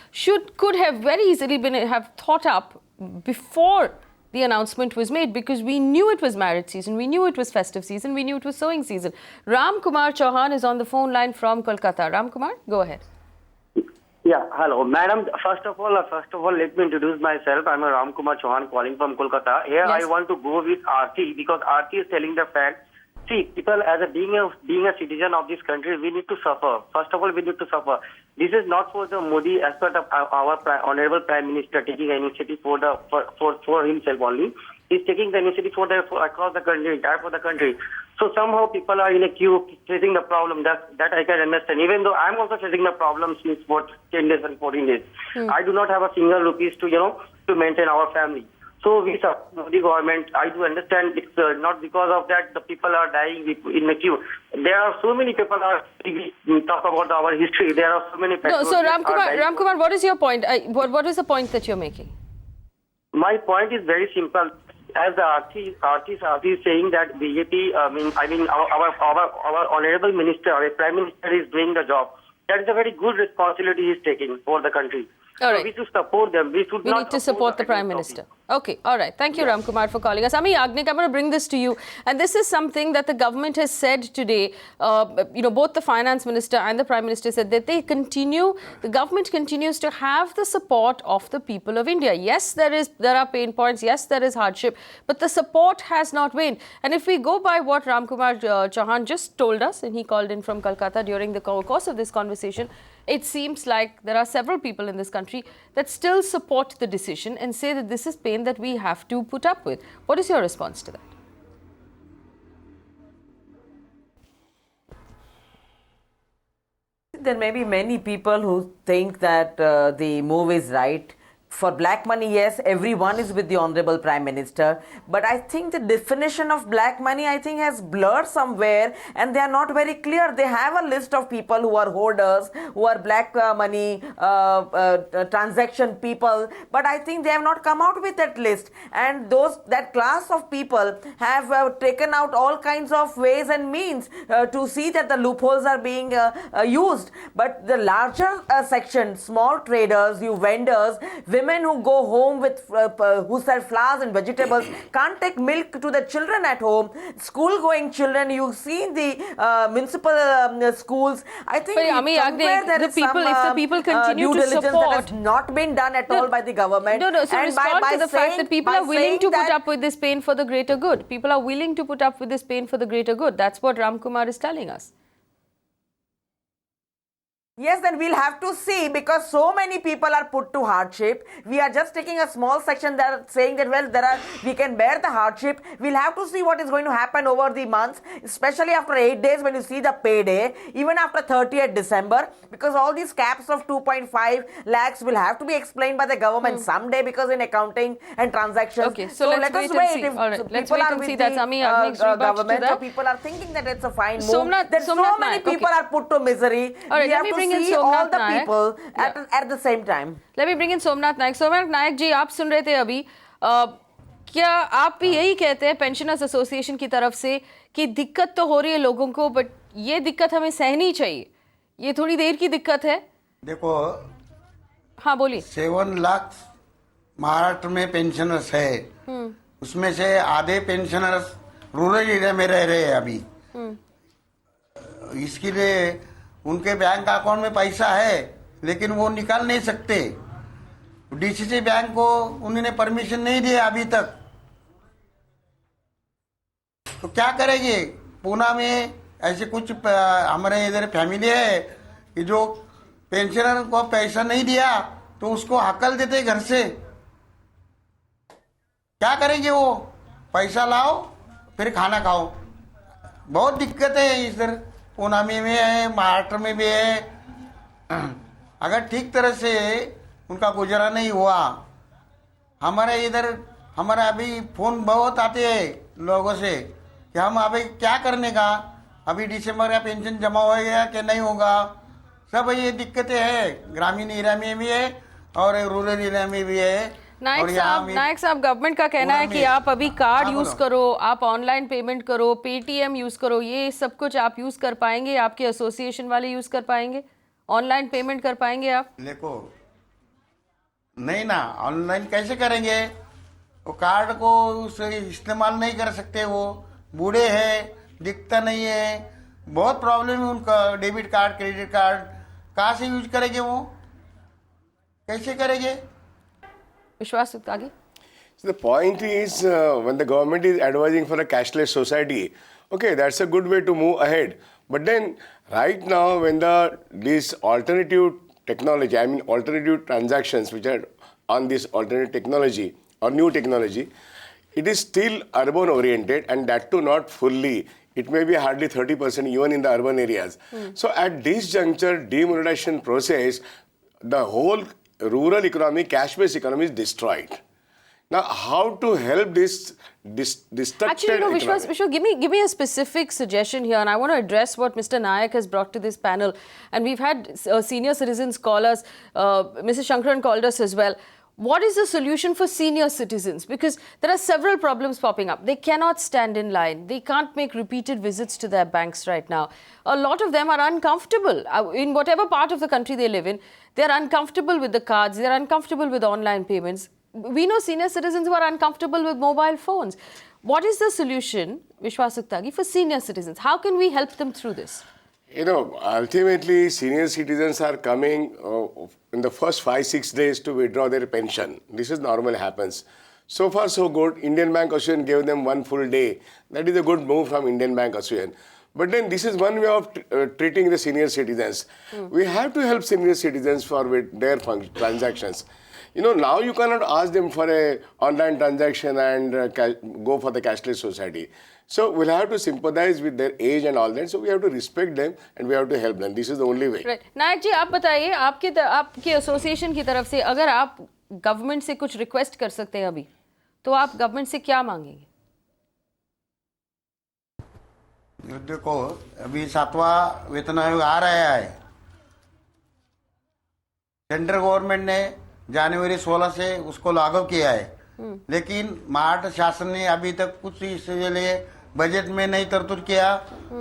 J: could have very easily have thought up before the announcement was made, because we knew it was marriage season, we knew it was festive season, we knew it was sowing season. Ram Kumar Chauhan is on the phone line from Kolkata. Ram Kumar, go ahead.
R: Yeah, hello, madam. First of all, let me introduce myself. I'm Ram Kumar Chauhan calling from Kolkata. Here, yes. I want to go with Aarti because Aarti is telling the fact. See, people, being a citizen of this country, we need to suffer. First of all, we need to suffer. This is not for the Modi aspect of our Honorable Prime Minister taking an initiative for himself only. He's taking the initiative for across the country, for the country. So somehow people are in a queue facing the problem. That I can understand. Even though I'm also facing the problem since 10 days and 14 days. I do not have a single rupees to maintain our family. So we support the government. I do understand it's not because of that the people are dying in the queue. There are so many people talk about our history. There are so many.
J: No, so Ram Kumar, what is your point? What is the point that you're making?
R: My point is very simple. As the Aarti is saying that BJP, our honorable minister, our prime minister is doing the job. That is a very good responsibility he is taking for the country.
J: All right.
R: So we should support them. We
J: need to support the Prime Minister. Okay, all right. Thank you, Ram Kumar, for calling us. Amee Yajnik, I'm going to bring this to you. And this is something that the government has said today. Both the Finance Minister and the Prime Minister said that the government continues to have the support of the people of India. Yes, there are pain points. Yes, there is hardship. But the support has not waned. And if we go by what Ram Kumar Chauhan just told us, and he called in from Kolkata during the course of this conversation, it seems like there are several people in this country that still support the decision and say that this is pain that we have to put up with. What is your response to that?
P: There may be many people who think that the move is right. For black money, yes, everyone is with the Honorable Prime Minister. But I think the definition of black money, has blurred somewhere, and they are not very clear. They have a list of people who are hoarders, who are black money transaction people. But I think they have not come out with that list. And that class of people have taken out all kinds of ways and means to see that the loopholes are being used. But the larger section, small traders, you vendors, women, women who go home with who sell flowers and vegetables can't take milk to their children at home. School going children, you see in the municipal schools. I think
J: But Amee Yajnik,
P: there
J: the
P: is
J: people,
P: some,
J: if the people continue
P: due
J: to
P: diligence
J: support,
P: that has not been done at all by the government.
J: No. So
P: And
J: respond to the fact that people
P: by
J: are willing
P: saying
J: to put
P: that-
J: up with this pain for the greater good. People are willing to put up with this pain for the greater good. That's what Ramkumar is telling us.
P: Yes, then we'll have to see, because so many people are put to hardship. We are just taking a small section that are saying that, well, we can bear the hardship. We'll have to see what is going to happen over the months, especially after 8 days when you see the payday, even after 30th December, because all these caps of 2.5 lakhs will have to be explained by the government someday, because in accounting and transactions.
J: Okay, so let's
P: let us
J: wait and see.
P: If
J: All right, let's
P: people
J: wait
P: are
J: and
P: with
J: see.
P: the,
J: That's Amee Yajnik's rebut to
P: government,
J: that.
P: so people are thinking that it's a fine move.
J: Somnath-
P: Then so
J: Somnath
P: many
J: Naik,
P: people
J: okay.
P: are put to misery.
J: All right,
P: We
J: let
P: have
J: me
P: to
J: bring in
P: see all
J: Somnath
P: the
J: Naik.
P: people at the same time.
J: Let me bring in Somnath Naik. Somnath Naik जी, आप सुन रहे थे अभी, क्या आप भी यही कहते हैं पेंशनर्स एसोसिएशन की तरफ से कि दिक्कत तो हो रही है लोगों को, बट ये दिक्कत हमें सहनी चाहिए, ये थोड़ी देर की दिक्कत है?
K: देखो,
J: हाँ बोलिए।
K: 7 लाख महाराष्ट्र में पेंशनर्स है, उसमें से आधे पेंशनर्स रूरल एरिया में रह रहे हैं अभी। इसके लिए उनके बैंक अकाउंट में पैसा है, लेकिन वो निकाल नहीं सकते। डीसीसी बैंक को उन्होंने परमिशन नहीं दिया अभी तक, तो क्या करेंगे? पूना में ऐसे कुछ हमारे इधर फैमिली है कि जो पेंशनर को पैसा नहीं दिया तो उसको हकल देते घर से। क्या करेंगे वो? पैसा लाओ फिर खाना खाओ। बहुत दिक्कत है इधर पूना में है, महाराष्ट्र में भी है। अगर ठीक तरह से उनका गुजारा नहीं हुआ, हमारे इधर हमारा अभी फोन बहुत आते हैं लोगों से कि हम अभी क्या करने का, अभी दिसंबर का पेंशन जमा होगा कि नहीं होगा। सब ये दिक्कतें हैं, ग्रामीण एरिया में भी है और रूरल एरिया में भी है।
J: नायक साहब, गवर्नमेंट का कहना है कि आप अभी कार्ड यूज करो, आप ऑनलाइन पेमेंट करो, पेटीएम यूज करो, ये सब कुछ आप यूज कर पाएंगे, आपके एसोसिएशन वाले यूज कर पाएंगे, ऑनलाइन पेमेंट कर पाएंगे आप?
K: देखो, नहीं ना, ऑनलाइन कैसे करेंगे? वो कार्ड को उसे इस्तेमाल नहीं कर सकते, वो बूढ़े हैं, दिखता नहीं है, बहुत प्रॉब्लम है उनका। डेबिट कार्ड, क्रेडिट कार्ड कहाँ से यूज करेंगे, वो कैसे करेंगे?
J: Vishwas Utagi?
M: So the point is, when the government is advising for a cashless society, okay, that's a good way to move ahead. But then, right now, when this alternative technology, I mean alternative transactions which are on this alternative technology or new technology, it is still urban oriented, and that too not fully. It may be hardly 30% even in the urban areas. So at this juncture, demonetization process, the whole rural economy, cash-based economy is destroyed. Now, how to help this destructed
J: Actually, no,
M: economy?
J: Vishwas, give me a specific suggestion here, and I want to address what Mr. Naik has brought to this panel. And we've had senior citizens call us, Mrs. Shankaran called us as well. What is the solution for senior citizens? Because there are several problems popping up. They cannot stand in line. They can't make repeated visits to their banks right now. A lot of them are uncomfortable. In whatever part of the country they live in, they're uncomfortable with the cards. They're uncomfortable with online payments. We know senior citizens who are uncomfortable with mobile phones. What is the solution, Vishwas Utagi, for senior citizens? How can we help them through this?
M: You know, ultimately, senior citizens are coming in the first 5-6 days to withdraw their pension. This is normal happens. So far, so good. Indian Bank Association gave them 1 full day. That is a good move from Indian Bank Association. But then this is one way of treating the senior citizens. We have to help senior citizens for with their transactions. You know, now you cannot ask them for a online transaction and go for the cashless society. So we'll have to sympathize with their age and all that. So we have to respect them and we have to help them. This is the only way.
J: Right. नायक जी, आप बताइए, आपके association की तरफ से अगर आप government से कुछ रिक्वेस्ट कर सकते हैं अभी, तो आप गवर्नमेंट से क्या मांगेंगे?
K: देखो, अभी 7वां वेतन आयोग आ रहा है। सेंट्रल गवर्नमेंट ने जनवरी 16 से उसको लागू किया है, लेकिन महाराष्ट्र शासन ने अभी तक कुछ इसके लिए बजट में नहीं तरतूद किया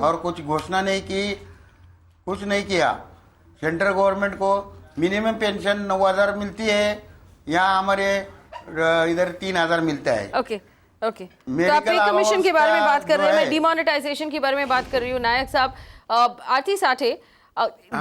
K: और कुछ घोषणा नहीं की, कुछ नहीं किया। सेंट्रल गवर्नमेंट को मिनिमम पेंशन 9,000 मिलती है यहाँ हमारे इधर 3,000 मिलता है।
J: ओके ओके, तो आप पे कमीशन के बारे में बात कर रहे हैं, मैं डिमोनेटाइजेशन के बारे में बात कर रही हूँ। नायक साहब, आरती Sathe,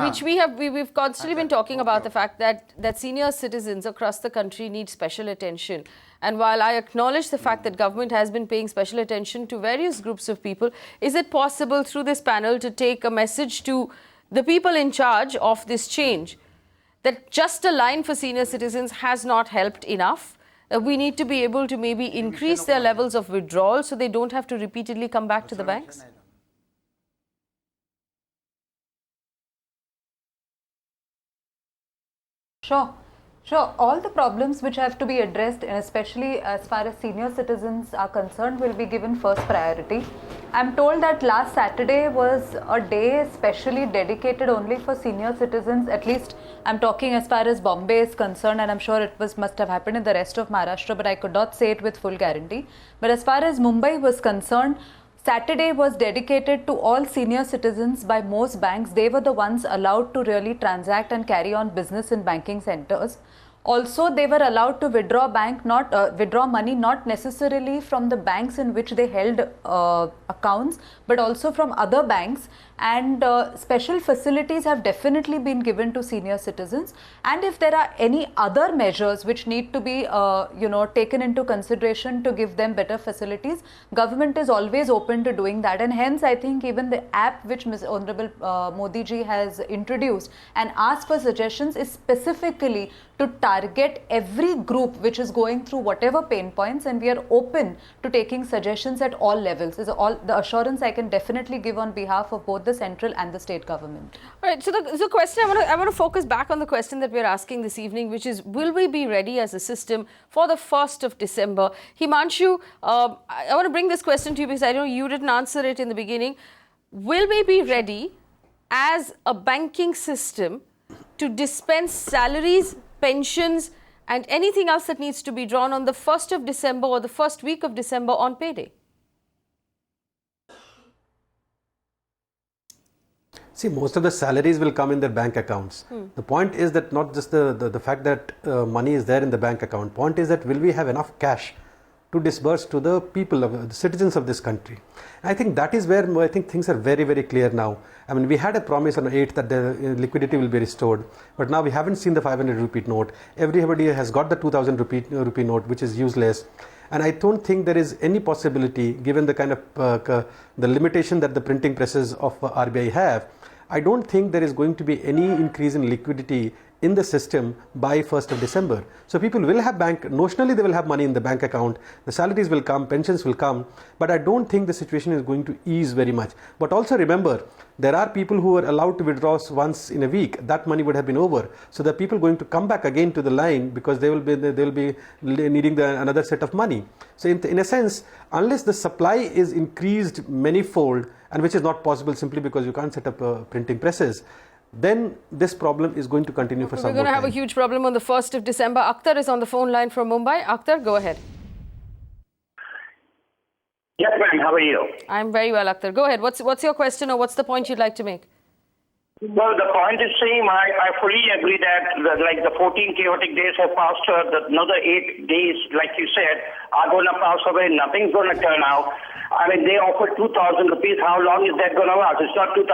J: which we've constantly been talking about the fact that senior citizens across the country need special attention. And while I acknowledge the fact that government has been paying special attention to various groups of people, is it possible through this panel to take a message to the people in charge of this change that just a line for senior citizens has not helped enough? We need to be able to maybe increase their levels of withdrawal so they don't have to repeatedly come back to the banks?
N: Sure. All the problems which have to be addressed, and especially as far as senior citizens are concerned, will be given first priority. I'm told that last Saturday was a day specially dedicated only for senior citizens. At least I'm talking as far as Bombay is concerned, and I'm sure it must have happened in the rest of Maharashtra, but I could not say it with full guarantee. But as far as Mumbai was concerned, Saturday was dedicated to all senior citizens by most banks. They were the ones allowed to really transact and carry on business in banking centers. Also, they were allowed to withdraw money not necessarily from the banks in which they held accounts, but also from other banks. And special facilities have definitely been given to senior citizens. And if there are any other measures which need to be taken into consideration to give them better facilities, government is always open to doing that. And hence, I think even the app which Ms. Honorable Modi ji has introduced and asked for suggestions is specifically to target every group which is going through whatever pain points, and we are open to taking suggestions at all levels. Is all the assurance I can definitely give on behalf of both the central and the state government.
J: All right, so the question, I want to focus back on the question that we're asking this evening, which is, will we be ready as a system for the 1st of December? Himanshu, I want to bring this question to you because I know you didn't answer it in the beginning. Will we be ready as a banking system to dispense salaries, pensions and anything else that needs to be drawn on the 1st of December or the first week of December on payday?
O: See, most of the salaries will come in their bank accounts. The point is that not just the fact that money is there in the bank account. Point is that will we have enough cash to disburse to the people, the citizens of this country? I think that is where I think things are very, very clear now. I mean, we had a promise on the 8th that the liquidity will be restored, but now we haven't seen the 500 rupee note. Everybody has got the 2000 rupee note, which is useless. And I don't think there is any possibility, given the kind of the limitation that the printing presses of RBI have, I don't think there is going to be any increase in liquidity in the system by 1st of December. So people will have notionally they will have money in the bank account, the salaries will come, pensions will come, but I don't think the situation is going to ease very much. But also remember, there are people who are allowed to withdraw once in a week. That money would have been over. So the people going to come back again to the line because they will be needing another set of money. So in a sense, unless the supply is increased manifold, and which is not possible simply because you can't set up printing presses, then this problem is going to continue for some more time.
J: We're going to have a huge problem on the 1st of December. Akhtar is on the phone line from Mumbai. Akhtar, go ahead.
S: Yes, ma'am. How are you?
J: I'm very well, Akhtar. Go ahead. What's your question or what's the point you'd like to make?
S: Well, the point is same. I fully agree that the 14 chaotic days have passed. Another 8 days, like you said, are going to pass away. Nothing's going to turn out. I mean, they offered 2,000 rupees. How long is that going to last? It's not $2,000.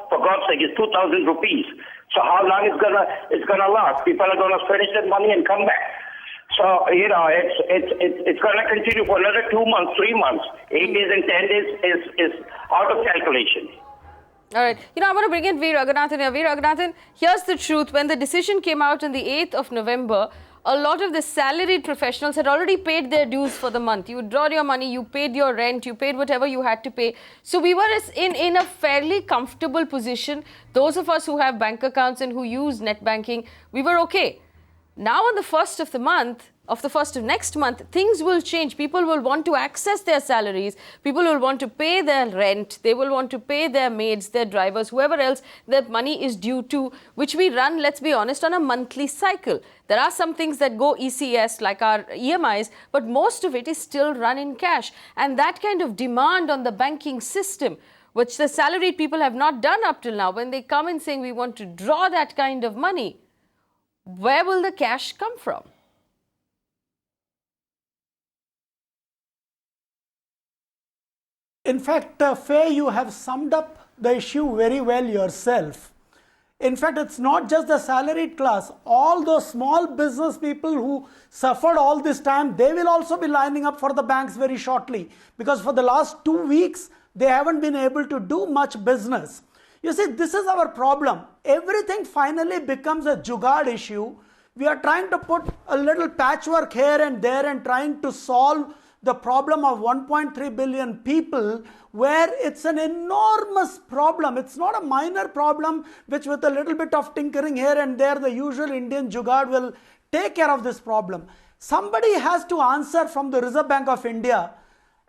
S: For God's sake, it's 2,000 rupees. So how long is it's going to last? People are going to finish that money and come back. So, it's going to continue for another 2 months, 3 months. 8 days and 10 days is out of calculation.
J: All right. I want to bring in V. Raghunathan here. V. Raghunathan, here's the truth. When the decision came out on the 8th of November, a lot of the salaried professionals had already paid their dues for the month. You withdrew your money, you paid your rent, you paid whatever you had to pay. So we were in a fairly comfortable position. Those of us who have bank accounts and who use net banking, we were okay. Now on the 1st of the month, of the 1st of next month, things will change. People will want to access their salaries. People will want to pay their rent. They will want to pay their maids, their drivers, whoever else their money is due to, which we run, let's be honest, on a monthly cycle. There are some things that go ECS, like our EMIs, but most of it is still run in cash. And that kind of demand on the banking system, which the salaried people have not done up till now, when they come in saying we want to draw that kind of money, where will the cash come from?
L: In fact, Faye, you have summed up the issue very well yourself. In fact, it's not just the salaried class. All those small business people who suffered all this time, they will also be lining up for the banks very shortly. Because for the last 2 weeks, they haven't been able to do much business. You see, this is our problem. Everything finally becomes a jugaad issue. We are trying to put a little patchwork here and there and trying to solve the problem of 1.3 billion people, where it's an enormous problem. It's not a minor problem which with a little bit of tinkering here and there, the usual Indian jugaad will take care of this problem. Somebody has to answer from the Reserve Bank of India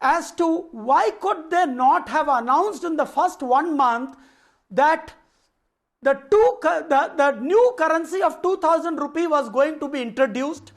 L: as to why could they not have announced in the first 1 month that the new currency of 2000 rupee was going to be introduced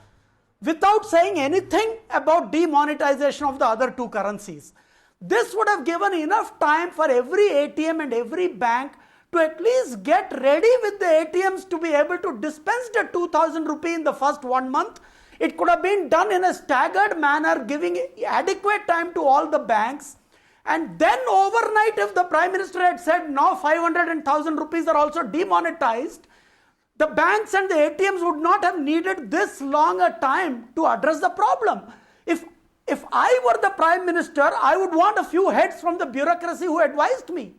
L: without saying anything about demonetization of the other two currencies. This would have given enough time for every ATM and every bank to at least get ready with the ATMs to be able to dispense the 2000 rupee in the first 1 month. It could have been done in a staggered manner, giving adequate time to all the banks. And then overnight, if the Prime Minister had said, now 500 and 1000 rupees are also demonetized, the banks and the ATMs would not have needed this long a time to address the problem. If I were the Prime Minister, I would want a few heads from the bureaucracy who advised me.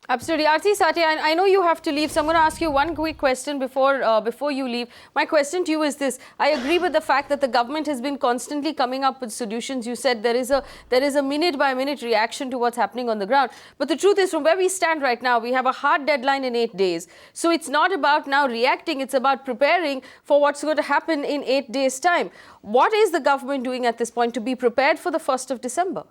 J: Absolutely. Aarti, Sathe, I know you have to leave, so I'm going to ask you one quick question before you leave. My question to you is this. I agree with the fact that the government has been constantly coming up with solutions. You said there is a minute-by-minute reaction to what's happening on the ground. But the truth is, from where we stand right now, we have a hard deadline in 8 days. So it's not about now reacting, it's about preparing for what's going to happen in 8 days' time. What is the government doing at this point to be prepared for the 1st of December?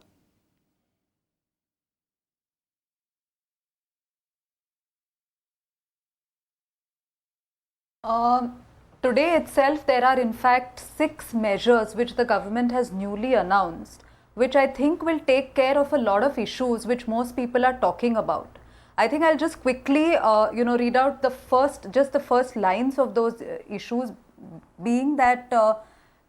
N: Today itself, there are in fact 6 measures which the government has newly announced, which I think will take care of a lot of issues which most people are talking about. I think I'll just quickly, read out the first lines of those issues, being that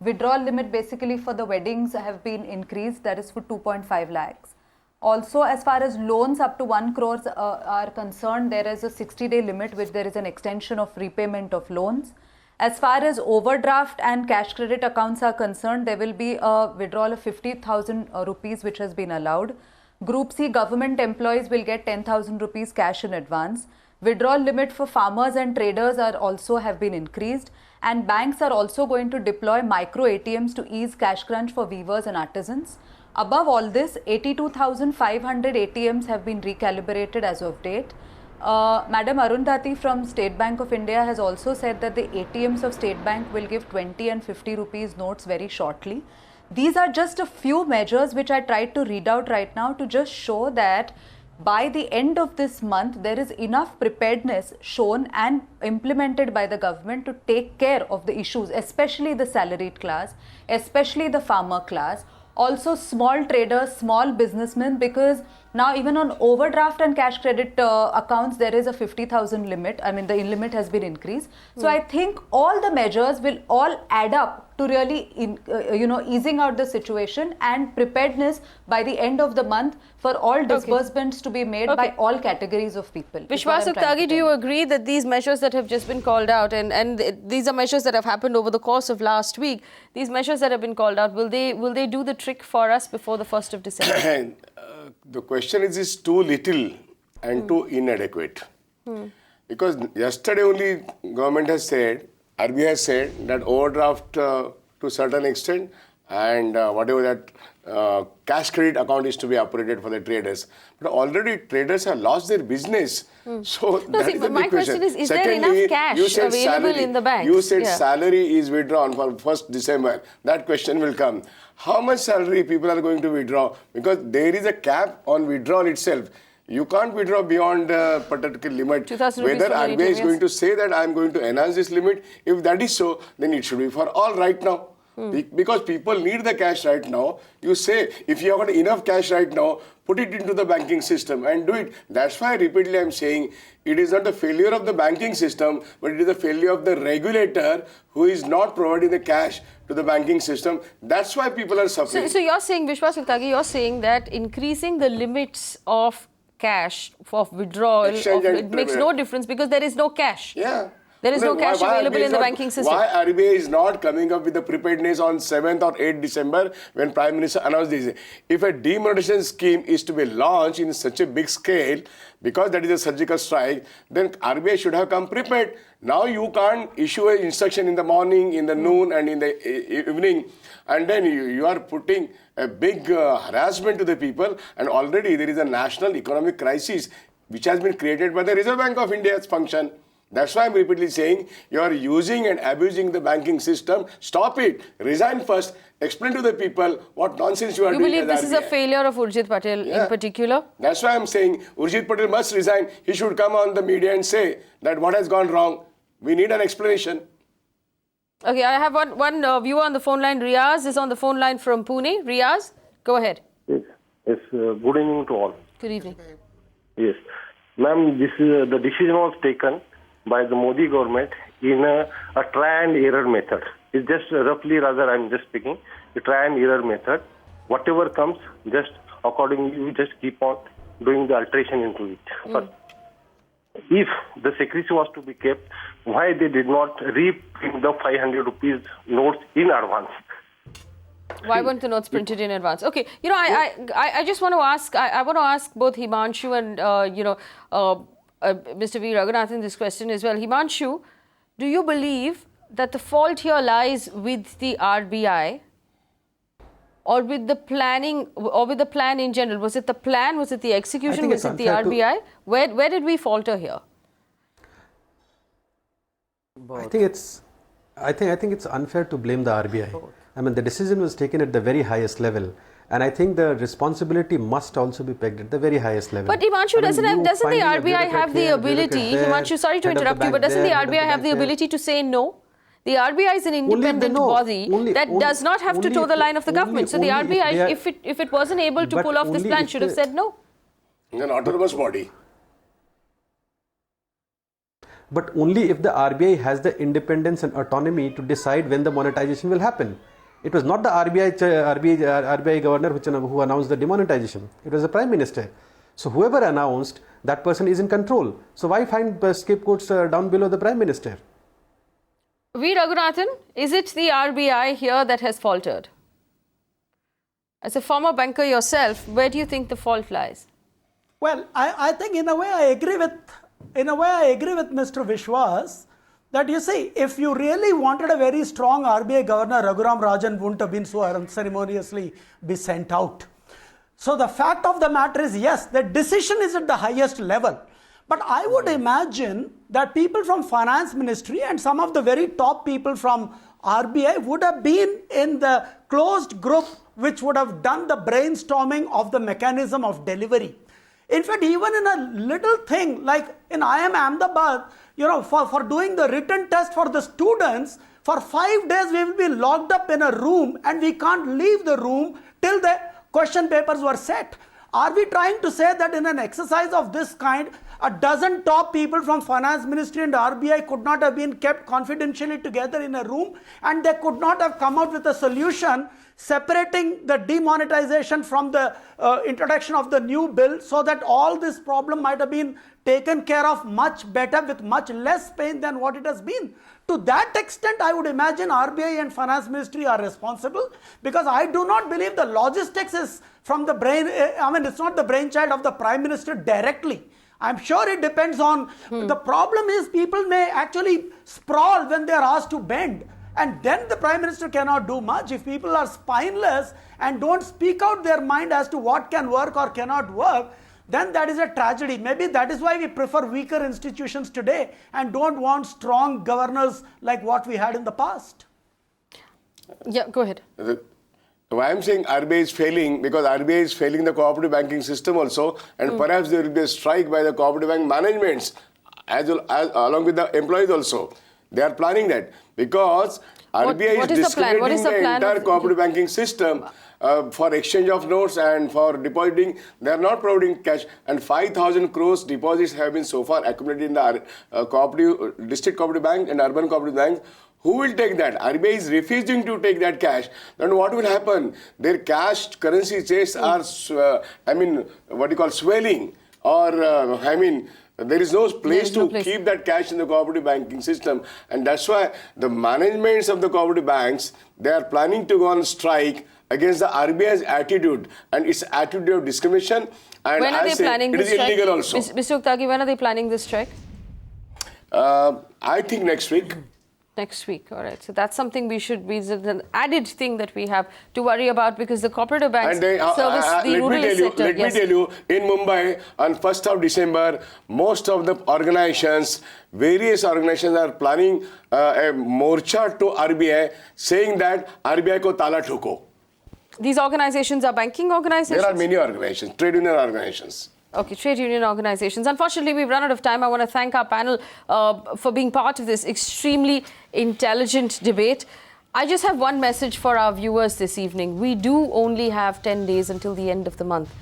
N: withdrawal limit basically for the weddings have been increased, that is for 2.5 lakhs. Also, as far as loans up to 1 crore are concerned, there is a 60-day limit, which there is an extension of repayment of loans. As far as overdraft and cash credit accounts are concerned, there will be a withdrawal of 50,000 rupees, which has been allowed. Group C government employees will get 10,000 rupees cash in advance. Withdrawal limit for farmers and traders have been increased. And banks are also going to deploy micro ATMs to ease cash crunch for weavers and artisans. Above all this, 82,500 ATMs have been recalibrated as of date. Madam Arundhati from State Bank of India has also said that the ATMs of State Bank will give 20 and 50 rupees notes very shortly. These are just a few measures which I tried to read out right now to just show that by the end of this month, there is enough preparedness shown and implemented by the government to take care of the issues, especially the salaried class, especially the farmer class. Also small traders, small businessmen, because now even on overdraft and cash credit accounts, there is a 50,000 limit. I mean, the limit has been increased. So I think all the measures will all add up to really, easing out the situation and preparedness by the end of the month for all disbursements to be made by all categories of people.
J: Vishwas Utagi, do you agree that these measures that have just been called out, and these are measures that have happened over the course of last week, these measures that have been called out, will they do the trick for us before the 1st of December?
M: The question is too little and too inadequate. Because yesterday only government has said, RBI has said that overdraft to a certain extent and whatever that cash credit account is to be operated for the traders. But already traders have lost their business. So that is the big question.
J: Is there enough cash available in the banks?
M: You said salary is withdrawn for 1st December. That question will come. How much salary people are going to withdraw? Because there is a cap on withdrawal itself. You can't withdraw beyond a particular limit. Whether RBI is going to say that I am going to enhance this limit, if that is so, then it should be for all right now. Because people need the cash right now. You say, if you have got enough cash right now, put it into the banking system and do it. That's why repeatedly I'm saying it is not the failure of the banking system, but it is the failure of the regulator who is not providing the cash to the banking system. That's why people are suffering.
J: So you're saying, Vishwas Utagi, you're saying that increasing the limits of cash for withdrawal, it makes no difference because there is no cash.
M: Yeah.
J: There is no cash available in the banking system.
M: Why RBI is not coming up with the preparedness on 7th or 8th December when Prime Minister announced this? If a demonetization scheme is to be launched in such a big scale, because that is a surgical strike, then RBI should have come prepared. Now you can't issue an instruction in the morning, in the noon and in the evening, and then you are putting a big harassment to the people, and already there is a national economic crisis which has been created by the Reserve Bank of India's function. That's why I'm repeatedly saying you are using and abusing the banking system. Stop it. Resign first. Explain to the people what nonsense you are doing.
J: You believe this is a failure of Urjit Patel in particular?
M: That's why I'm saying Urjit Patel must resign. He should come on the media and say that what has gone wrong. We need an explanation.
J: Okay, I have one viewer on the phone line. Riaz is on the phone line from Pune. Riaz, go ahead.
T: Yes, good evening to all.
J: Good evening.
T: Yes. Ma'am, the decision was taken by the Modi government in a try and error method. It's just roughly, rather I'm just speaking, a try and error method. Whatever comes, just accordingly, we just keep on doing the alteration into it. But if the secrecy was to be kept, why they did not reprint the 500 rupees notes in advance?
J: Why weren't the notes printed in advance? Okay, you know, I just want to ask, I want to ask both Himanshu and, Mr. V. Raghunathan this question as well. Himanshu, do you believe that the fault here lies with the RBI or with the planning or with the plan in general? Was it the plan? Was it the execution? Was it the RBI? Where did we falter here?
O: I think it's unfair to blame the RBI. I mean, the decision was taken at the very highest level. And I think the responsibility must also be pegged at the very highest level.
J: But Himanshu, doesn't the RBI have the ability, Himanshu, sorry to interrupt you, but doesn't the RBI have the ability to say no? The RBI is an independent body that does not have to toe the line of the government. So the RBI, if it wasn't able to pull off this plan, should have said no.
M: An autonomous body.
O: But only if the RBI has the independence and autonomy to decide when the monetization will happen. It was not the RBI governor who announced the demonetization. It was the Prime Minister. So whoever announced, that person is in control. So why find scapegoats down below the Prime Minister?
J: V. Raghunathan, is it the RBI here that has faltered? As a former banker yourself, where do you think the fault lies?
L: Well, I think in a way I agree with Mr. Vishwas. That you see, if you really wanted a very strong RBI governor, Raghuram Rajan wouldn't have been so unceremoniously be sent out. So the fact of the matter is, yes, the decision is at the highest level. But I would imagine that people from Finance Ministry and some of the very top people from RBI would have been in the closed group which would have done the brainstorming of the mechanism of delivery. In fact, even in a little thing like in IIM Ahmedabad, you know, for doing the written test for the students, for 5 days we will be locked up in a room and we can't leave the room till the question papers were set. Are we trying to say that in an exercise of this kind, a dozen top people from Finance Ministry and RBI could not have been kept confidentially together in a room and they could not have come out with a solution separating the demonetization from the introduction of the new bill so that all this problem might have been taken care of much better with much less pain than what it has been. To that extent, I would imagine RBI and Finance Ministry are responsible because I do not believe the logistics is from the brain, I mean, it's not the brainchild of the Prime Minister directly. I'm sure it depends on, the problem is people may actually sprawl when they are asked to bend. And then the Prime Minister cannot do much. If people are spineless and don't speak out their mind as to what can work or cannot work, then that is a tragedy. Maybe that is why we prefer weaker institutions today and don't want strong governors like what we had in the past.
J: Yeah, go ahead.
M: Why I'm saying RBI is failing, because RBI is failing the cooperative banking system also, and perhaps there will be a strike by the cooperative bank managements as along with the employees also. They are planning that because RBI
J: what
M: is
J: is the plan? What is the
M: discriminating the
J: plan
M: entire
J: of-
M: cooperative banking system for exchange of notes and for depositing. They are not providing cash, and 5,000 crores deposits have been so far accumulated in the cooperative district cooperative bank and urban cooperative bank. Who will take that? RBI is refusing to take that cash. Then what will happen? Their cash currency chests are, swelling, or there is no place to keep that cash in the cooperative banking system, and that's why the managements of the cooperative banks, they are planning to go on strike against the RBI's attitude and its attitude of discrimination. And
J: when are they planning this strike?
M: It is illegal also.
J: Mr. Utagi, when are they planning this strike?
M: I think next week.
J: Next week, all right. So that's something we should be, an added thing that we have to worry about, because the cooperative banks service the rural sector.
M: Let me tell you, in Mumbai, on 1st of December, most of the organizations, various organizations are planning a morcha to RBI, saying that RBI ko tala thoko.
J: These organizations are banking organizations?
M: There are many organizations, trade union organizations.
J: Okay, trade union organizations. Unfortunately, we've run out of time. I want to thank our panel for being part of this extremely intelligent debate. I just have one message for our viewers this evening. We do only have 10 days until the end of the month.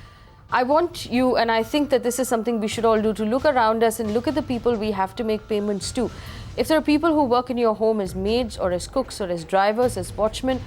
J: I want you, and I think that this is something we should all do, to look around us and look at the people we have to make payments to. If there are people who work in your home as maids or as cooks or as drivers, as watchmen,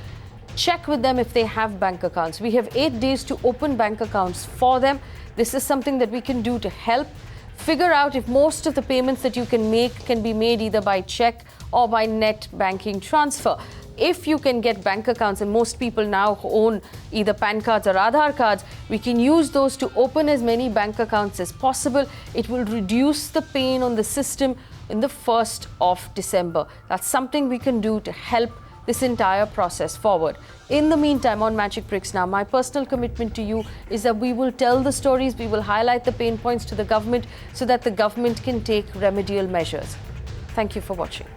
J: check with them if they have bank accounts. We have 8 days to open bank accounts for them. This is something that we can do to help figure out if most of the payments that you can make can be made either by check or by net banking transfer. If you can get bank accounts, and most people now own either PAN cards or Aadhaar cards, we can use those to open as many bank accounts as possible. It will reduce the pain on the system in the 1st of December. That's something we can do to help this entire process forward. In the meantime, on Magicbricks Now, my personal commitment to you is that we will tell the stories, we will highlight the pain points to the government so that the government can take remedial measures. Thank you for watching.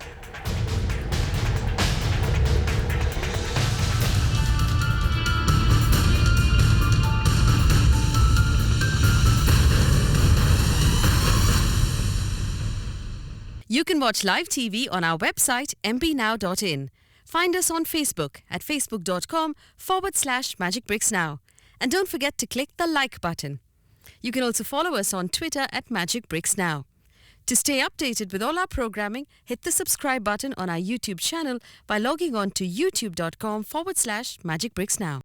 U: You can watch live TV on our website mpnow.in. Find us on Facebook at facebook.com/MagicBricksNow. And don't forget to click the like button. You can also follow us on Twitter at Magicbricks Now. To stay updated with all our programming, hit the subscribe button on our YouTube channel by logging on to youtube.com/MagicBricksNow.